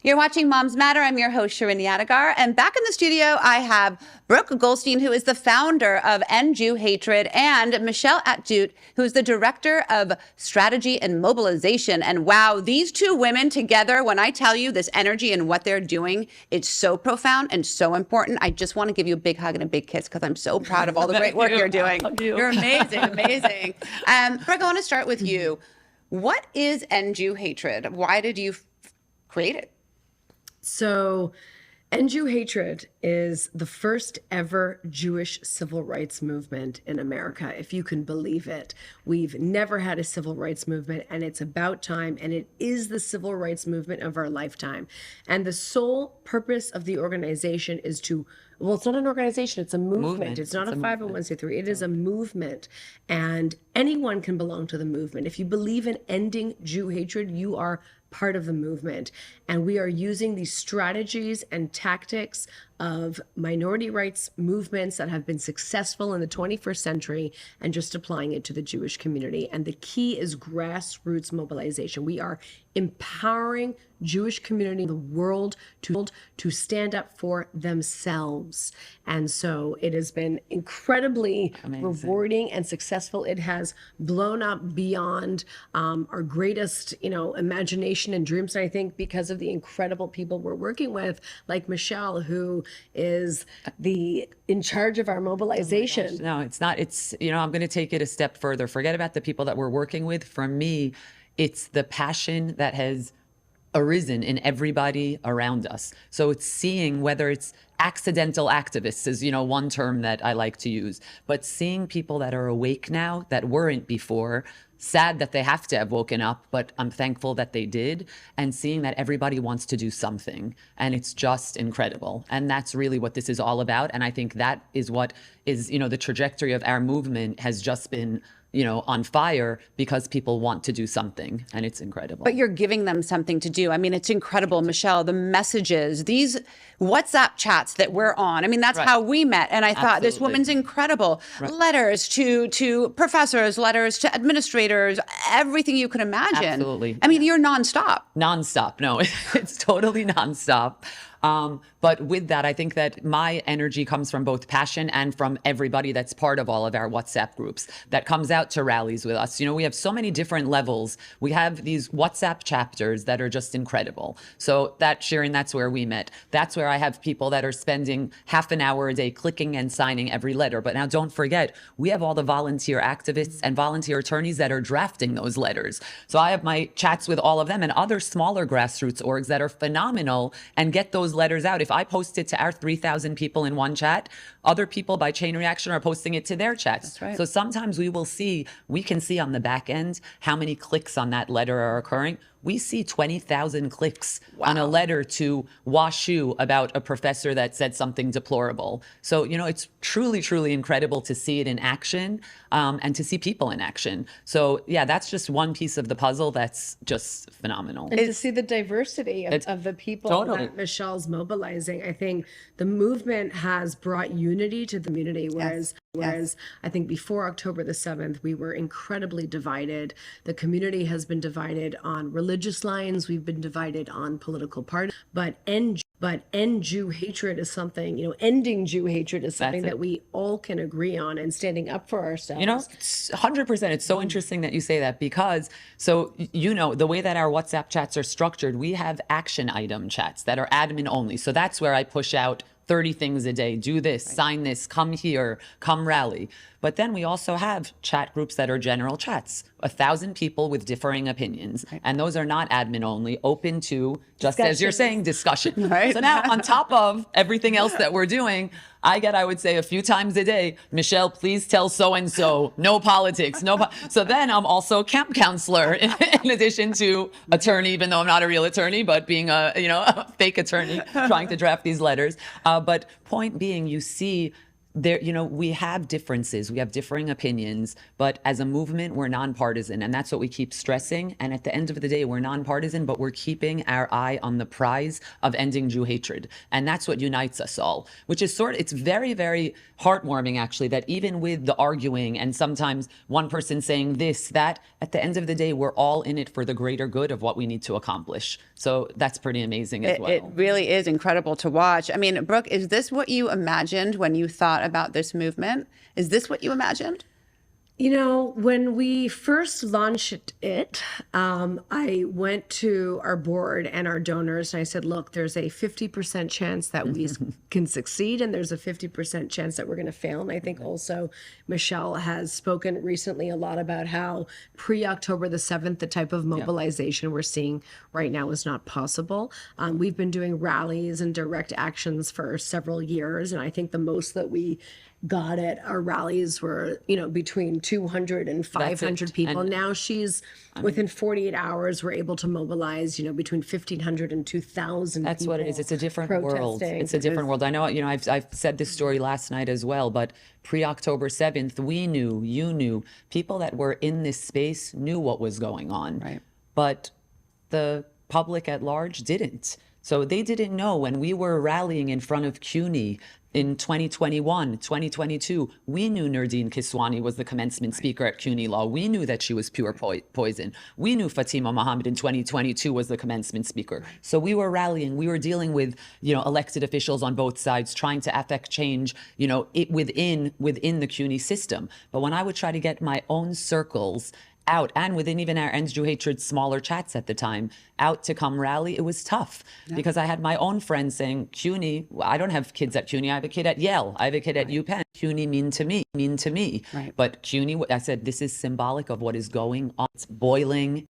You're watching Moms Matter. I'm your host, Shirin Yadigar. And back in the studio, I have Brooke Goldstein, who is the founder of End Jew Hatred, and Michelle Atjut, who is the director of strategy and mobilization. And wow, these two women together, when I tell you this energy and what they're doing, it's so profound and so important. I just want to give you a big hug and a big kiss because I'm so proud of all the great work you're doing. You're amazing, amazing. Brooke, I want to start with you. What is End Jew Hatred? Why did you create it? So, End Jew Hatred is the first ever Jewish civil rights movement in America, if you can believe it. We've never had a civil rights movement, and it's about time, and it is the civil rights movement of our lifetime. And the sole purpose of the organization is to, well, it's not an organization, it's a movement. It's not a 501c3, it is a movement. And anyone can belong to the movement. If you believe in ending Jew hatred, you are part of the movement. And we are using these strategies and tactics of minority rights movements that have been successful in the 21st century and just applying it to the Jewish community. And the key is grassroots mobilization. We are empowering Jewish community in the world to stand up for themselves. And so it has been incredibly rewarding and successful. It has blown up beyond our greatest, imagination and dreams. And I think because of the incredible people we're working with, like Michelle, who is in charge of our mobilization. No, it's not. It's, I'm going to take it a step further. Forget about the people that we're working with. For me, it's the passion that has arisen in everybody around us. So it's seeing whether it's accidental activists is, one term that I like to use, but seeing people that are awake now that weren't before. Sad that they have to have woken up, but I'm thankful that they did, and seeing that everybody wants to do something, and it's just incredible. And that's really what this is all about. And I think that is what is, the trajectory of our movement has just been, on fire because people want to do something, and it's incredible. But you're giving them something to do. I mean, it's incredible, Michelle, the messages, these WhatsApp chats that we're on. I mean, that's how we met. And I thought this woman's incredible. Letters to professors, letters to administrators, everything you can imagine. Absolutely. I mean, you're nonstop. Nonstop. No, it's totally nonstop. But with that, I think that my energy comes from both passion and from everybody that's part of all of our WhatsApp groups that comes out to rallies with us. We have so many different levels. We have these WhatsApp chapters that are just incredible. So Shirin, that's where we met. That's where I have people that are spending half an hour a day clicking and signing every letter. But now don't forget, we have all the volunteer activists and volunteer attorneys that are drafting those letters. So I have my chats with all of them and other smaller grassroots orgs that are phenomenal and get those letters out. If I post it to our 3,000 people in one chat, other people by chain reaction are posting it to their chats. That's right. So sometimes we can see on the back end how many clicks on that letter are occurring. We see 20,000 clicks on a letter to WashU about a professor that said something deplorable. So, it's truly, truly incredible to see it in action and to see people in action. So, yeah, that's just one piece of the puzzle that's just phenomenal. And to see the diversity of the people that Michelle's mobilizing. I think the movement has brought unity to the community, whereas I think before October the 7th, we were incredibly divided. The community has been divided on religious lines. We've been divided on political parties. But end Jew hatred is something, ending Jew hatred is something that we all can agree on, and standing up for ourselves. 100%. It's so interesting that you say that because, the way that our WhatsApp chats are structured, we have action item chats that are admin only. So that's where I push out 30 things a day, do this, sign this, come here, come rally. But then we also have chat groups that are general chats, 1,000 people with differing opinions. And those are not admin only, open to, just as you're saying, discussion. So now on top of everything else that we're doing, I would say a few times a day, Michelle, please tell so-and-so, no politics, so then I'm also camp counselor in addition to attorney, even though I'm not a real attorney, but being a fake attorney trying to draft these letters. But point being, you see there, we have differences, we have differing opinions, but as a movement, we're nonpartisan. And that's what we keep stressing. And at the end of the day, we're nonpartisan, but we're keeping our eye on the prize of ending Jew hatred. And that's what unites us all, which is it's very, very heartwarming, actually, that even with the arguing and sometimes one person saying this, that, at the end of the day, we're all in it for the greater good of what we need to accomplish. So that's pretty amazing as well. It really is incredible to watch. I mean, Brooke, is this what you imagined when you thought about this movement? Is this what you imagined? When we first launched it, I went to our board and our donors and I said, look, there's a 50% chance that we can succeed and there's a 50% chance that we're going to fail. And I think also Michelle has spoken recently a lot about how pre-October the 7th, the type of mobilization we're seeing right now is not possible. We've been doing rallies and direct actions for several years. And I think the most that we got at our rallies were, between 200 and 500 people. And now within 48 hours, we're able to mobilize, between 1,500 and 2,000 That's people. what it is. It's a different world. It's a different world. I know, I've said this story last night as well, but pre-October 7th, we knew, you knew, people that were in this space knew what was going on. Right. But the public at large didn't. So they didn't know when we were rallying in front of CUNY in 2021, 2022, we knew Nurdine Kiswani was the commencement speaker at CUNY Law. We knew that she was pure poison. We knew Fatima Mohammed in 2022 was the commencement speaker. So we were rallying. We were dealing with, elected officials on both sides, trying to affect change, within the CUNY system. But when I would try to get my own circles out, and within even our Ends Jew Hatred smaller chats at the time, out to come rally, it was tough because I had my own friends saying, CUNY, I don't have kids at CUNY, I have a kid at Yale, I have a kid at UPenn. CUNY mean to me. Right. But CUNY, I said, this is symbolic of what is going on. It's boiling,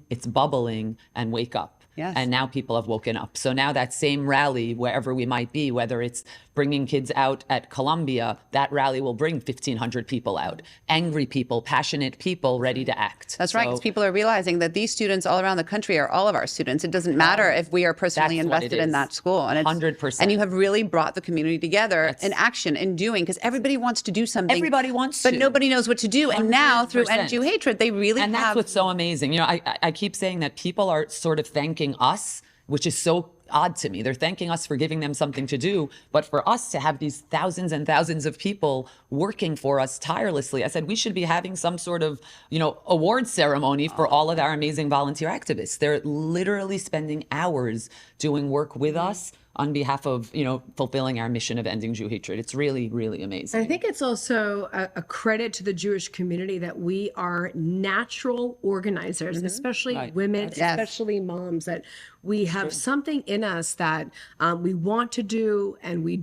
it's bubbling, and wake up. Yes. And now people have woken up. So now that same rally, wherever we might be, whether it's bringing kids out at Columbia, that rally will bring 1,500 people out. Angry people, passionate people ready to act. That's right, because people are realizing that these students all around the country are all of our students. It doesn't matter if we are personally That's what it invested in is. that school. And it's 100%. And you have really brought the community together in action and doing, because everybody wants to do something. Everybody wants but to. nobody knows what to do. And now through 100%. End Jew Hatred, they really And have. that's what's so amazing. I keep saying that people are sort of thanking us, which is so odd to me. They're thanking us for giving them something to do, but for us to have these thousands and thousands of people working for us tirelessly, I said we should be having some sort of, award ceremony for all of our amazing volunteer activists. They're literally spending hours doing work with us on behalf of, fulfilling our mission of ending Jew hatred. It's really, really amazing. I think it's also a credit to the Jewish community that we are natural organizers, especially women, especially moms, that we have something in us that we want to do and we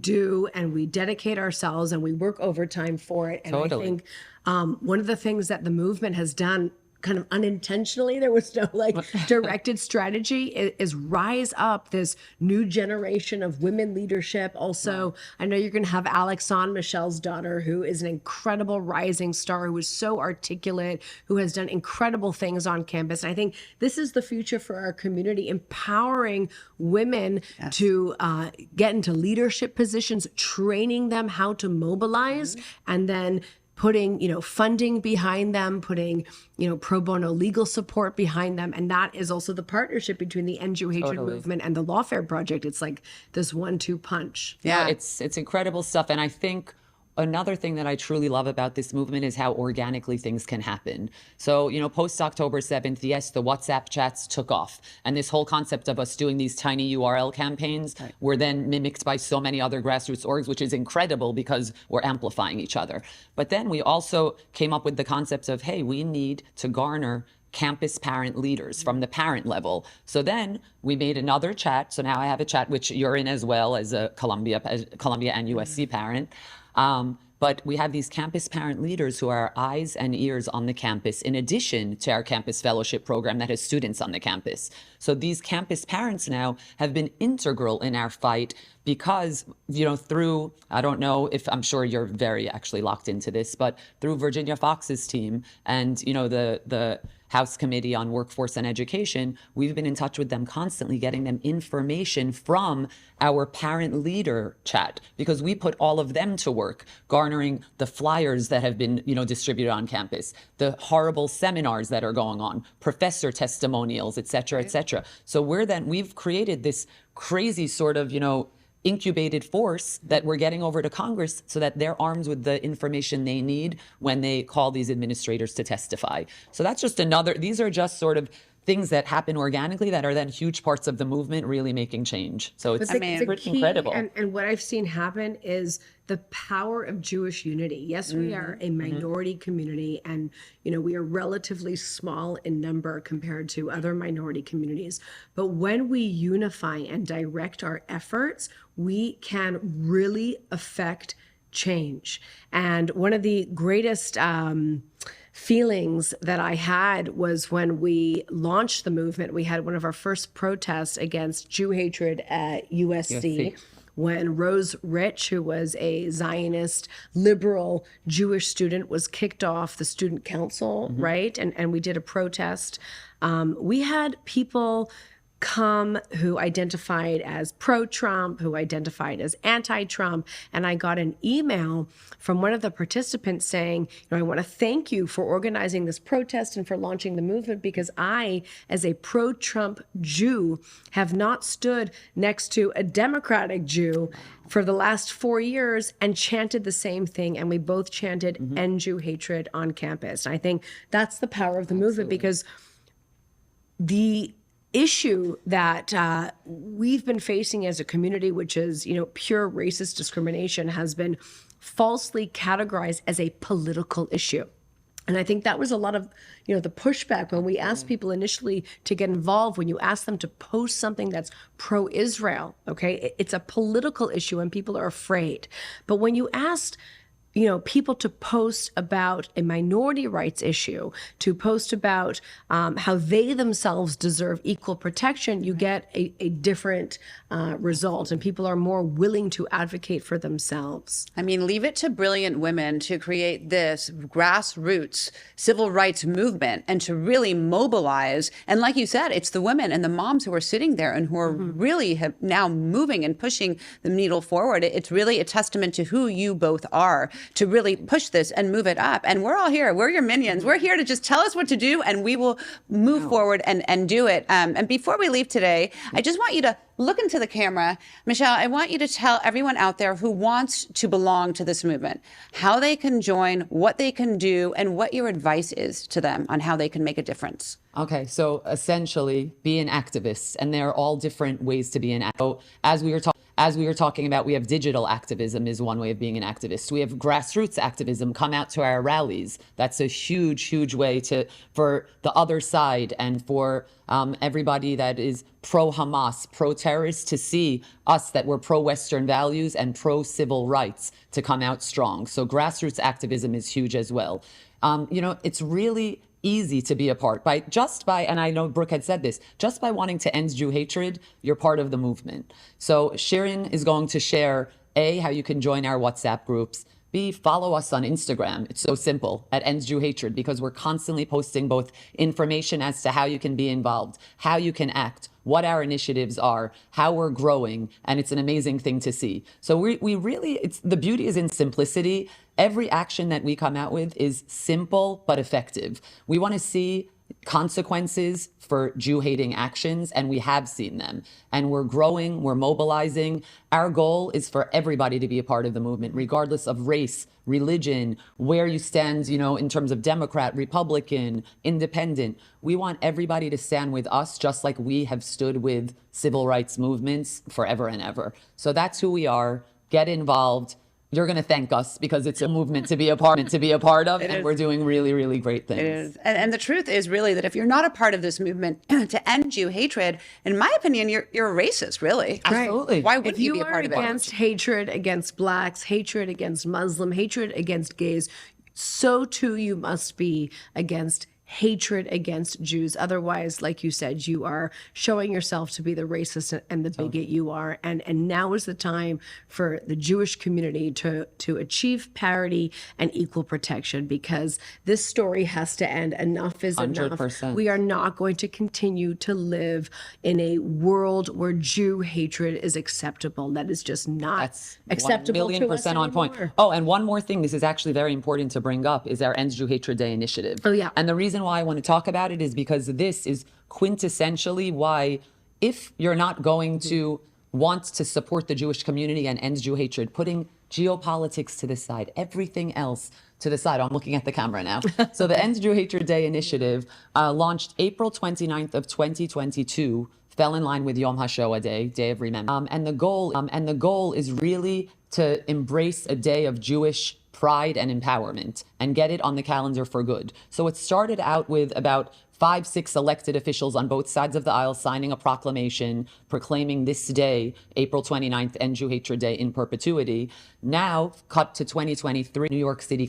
dedicate ourselves and we work overtime for it. And Totally. I think one of the things that the movement has done kind of unintentionally, there was no directed strategy, is rise up this new generation of women leadership. Also, I know you're going to have Alex on, Michelle's daughter, who is an incredible rising star, who is so articulate, who has done incredible things on campus. And I think this is the future for our community, empowering women to get into leadership positions, training them how to mobilize, and then putting, funding behind them, putting, pro bono legal support behind them. And that is also the partnership between the End Jew Hatred movement and the Lawfare Project. It's like this 1-2 punch. Yeah. No, it's incredible stuff. And I think another thing that I truly love about this movement is how organically things can happen. So, post October 7th, yes, the WhatsApp chats took off. And this whole concept of us doing these tiny URL campaigns were then mimicked by so many other grassroots orgs, which is incredible because we're amplifying each other. But then we also came up with the concept of, hey, we need to garner campus parent leaders from the parent level. So then we made another chat. So now I have a chat, which you're in as well as a Columbia and USC parent. But we have these campus parent leaders who are our eyes and ears on the campus, in addition to our campus fellowship program that has students on the campus. So these campus parents now have been integral in our fight because, through, I don't know if, I'm sure you're very actually locked into this, but through Virginia Fox's team and, the House Committee on Workforce and Education, we've been in touch with them constantly, getting them information from our parent leader chat, because we put all of them to work, garnering the flyers that have been, distributed on campus, the horrible seminars that are going on, professor testimonials, et cetera, et cetera. So we've created this crazy sort of, incubated force that we're getting over to Congress so that they're armed with the information they need when they call these administrators to testify. So that's just these are just sort of things that happen organically that are then huge parts of the movement really making change. So it's pretty incredible. And what I've seen happen is the power of Jewish unity. Yes, we are a minority community, and we are relatively small in number compared to other minority communities. But when we unify and direct our efforts, we can really affect change. And one of the greatest feelings that I had was when we launched the movement. We had one of our first protests against Jew hatred at USC. When Rose Rich, who was a Zionist, liberal Jewish student, was kicked off the student council, right? And we did a protest. We had people come who identified as pro-Trump, who identified as anti-Trump. And I got an email from one of the participants saying, I want to thank you for organizing this protest and for launching the movement, because I, as a pro-Trump Jew, have not stood next to a Democratic Jew for the last 4 years and chanted the same thing. And we both chanted End Jew Hatred on campus. And I think that's the power of the movement, because the issue that we've been facing as a community, which is, pure racist discrimination, has been falsely categorized as a political issue. And I think that was a lot of, the pushback when we asked people initially to get involved, when you ask them to post something that's pro-Israel, okay? It's a political issue and people are afraid. But when you asked people to post about a minority rights issue, to post about how they themselves deserve equal protection, you get a different result, and people are more willing to advocate for themselves. I mean, leave it to brilliant women to create this grassroots civil rights movement and to really mobilize. And like you said, it's the women and the moms who are sitting there and who are really now moving and pushing the needle forward. It's really a testament to who you both are to really push this and move it up. And we're all here. We're your minions. We're here to just tell us what to do, and we will move forward and do it. And before we leave today, I just want you to look into the camera. Michelle, I want you to tell everyone out there who wants to belong to this movement how they can join, what they can do, and what your advice is to them on how they can make a difference. Okay, so essentially, be an activist, and there are all different ways to be an activist. So as we were talking about, we have digital activism is one way of being an activist. We have grassroots activism. Come out to our rallies. That's a huge, huge way for the other side and for everybody that is pro-Hamas, pro-terrorist, to see us that we're pro-Western values and pro-civil rights to come out strong. So grassroots activism is huge as well. It's really easy to be a part and I know Brooke had said this, just by wanting to end Jew hatred, you're part of the movement. So Shirin is going to share how you can join our WhatsApp groups, B, follow us on Instagram. It's so simple, at Ends Jew Hatred, because we're constantly posting both information as to how you can be involved, how you can act, what our initiatives are, how we're growing, and it's an amazing thing to see. So we really, the beauty is in simplicity. Every action that we come out with is simple but effective. We want to see consequences for Jew-hating actions, and we have seen them. And we're growing, we're mobilizing. Our goal is for everybody to be a part of the movement, regardless of race, religion, where you stand, in terms of Democrat, Republican, independent. We want everybody to stand with us, just like we have stood with civil rights movements forever and ever. So that's who we are. Get involved. You're going to thank us, because it's a movement to be a part of, and we're doing really, really great things. It is. And the truth is really that if you're not a part of this movement to end Jew hatred, in my opinion, you're a racist, really. Absolutely. Why would you be a part of it? If you are against hatred against blacks, hatred against Muslim, hatred against gays, so too you must be against hatred against Jews. Otherwise, like you said, you are showing yourself to be the racist and the bigot you are. And now is the time for the Jewish community to achieve parity and equal protection, because this story has to end. Enough is enough. 100%. We are not going to continue to live in a world where Jew hatred is acceptable. That is just not That's acceptable 1,000,000% to us on point. anymore. Oh, and one more thing, this is actually very important to bring up, is our Ends Jew Hatred Day initiative. Oh, yeah. And the reason why I want to talk about it is because this is quintessentially why, if you're not going to want to support the Jewish community and end Jew hatred, putting geopolitics to the side, everything else to the side. I'm looking at the camera now. So the End Jew Hatred Day initiative launched April 29th of 2022, fell in line with Yom HaShoah Day of Remembrance. And the goal is really to embrace a day of Jewish pride and empowerment and get it on the calendar for good. So it started out with about 5-6 elected officials on both sides of the aisle signing a proclamation proclaiming this day, April 29th, End Jew Hatred Day, in perpetuity. Now, cut to 2023, New York City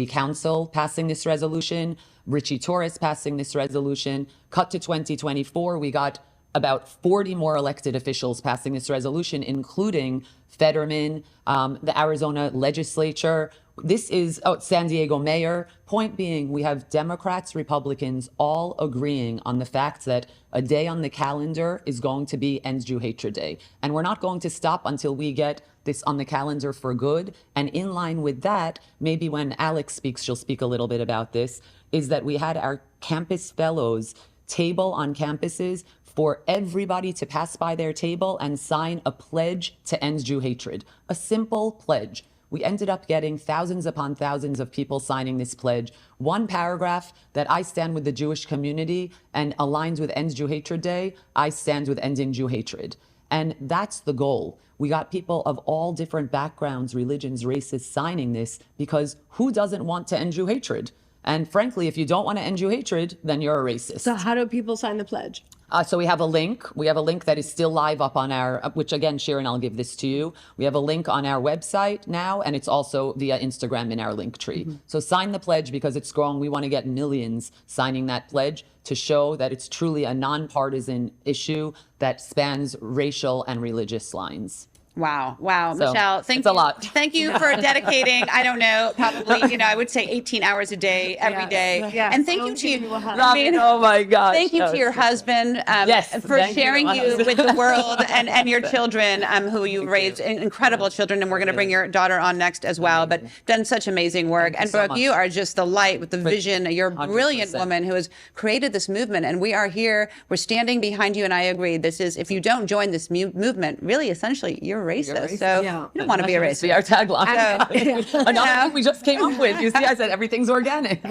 Council passing this resolution, Richie Torres passing this resolution. Cut to 2024, we got about 40 more elected officials passing this resolution, including Fetterman, the Arizona legislature. This is San Diego mayor. Point being, we have Democrats, Republicans all agreeing on the fact that a day on the calendar is going to be Ends Jew Hatred Day. And we're not going to stop until we get this on the calendar for good. And in line with that, maybe when Alex speaks, she'll speak a little bit about this, is that we had our campus fellows table on campuses for everybody to pass by their table and sign a pledge to end Jew hatred. A simple pledge. We ended up getting thousands upon thousands of people signing this pledge. One paragraph that I stand with the Jewish community and aligns with Ends Jew Hatred Day, I stand with Ending Jew Hatred. And that's the goal. We got people of all different backgrounds, religions, races signing this, because who doesn't want to end Jew hatred? And frankly, if you don't want to end Jew hatred, then you're a racist. So how do people sign the pledge? So we have a link. We have a link that is still live up on our, which again, Sharon, I'll give this to you. We have a link on our website now, and it's also via Instagram in our link tree. So sign the pledge because it's growing. We want to get millions signing that pledge to show that it's truly a nonpartisan issue that spans racial and religious lines. Wow. So, Michelle, thank it's you. a lot. Thank you for dedicating, I don't know, probably, I would say 18 hours a day, every day. Yes. And thank I'll you to give you. you a hug. I mean, Oh my gosh. thank you That to your was- husband Yes, for thank you, sharing my you husband. with the world and your children, who you've raised incredible children. And we're going to bring your daughter on next as well, but done such amazing work. And so Brooke, much. you are just the light with the vision. You're a 100%. brilliant woman who has created this movement. And we are here. We're standing behind you. And I agree. This is, if you don't join this movement, really, essentially, you're racist. racist. So Yeah. you don't want to be a That racist. should be our tagline. So- Another thing we just came up with. You see, I said everything's organic.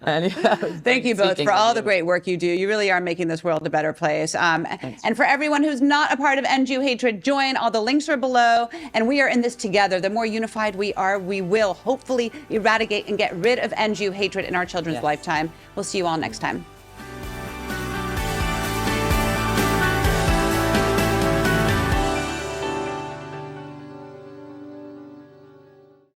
Anyhow, Thank you both speaking for of all you. the great work you do. You really are making this world a better place. And for everyone who's not a part of End Jew Hatred, join. All the links are below. And we are in this together. The more unified we are, we will hopefully eradicate and get rid of End Jew Hatred in our children's Yes. lifetime. We'll see you all next time.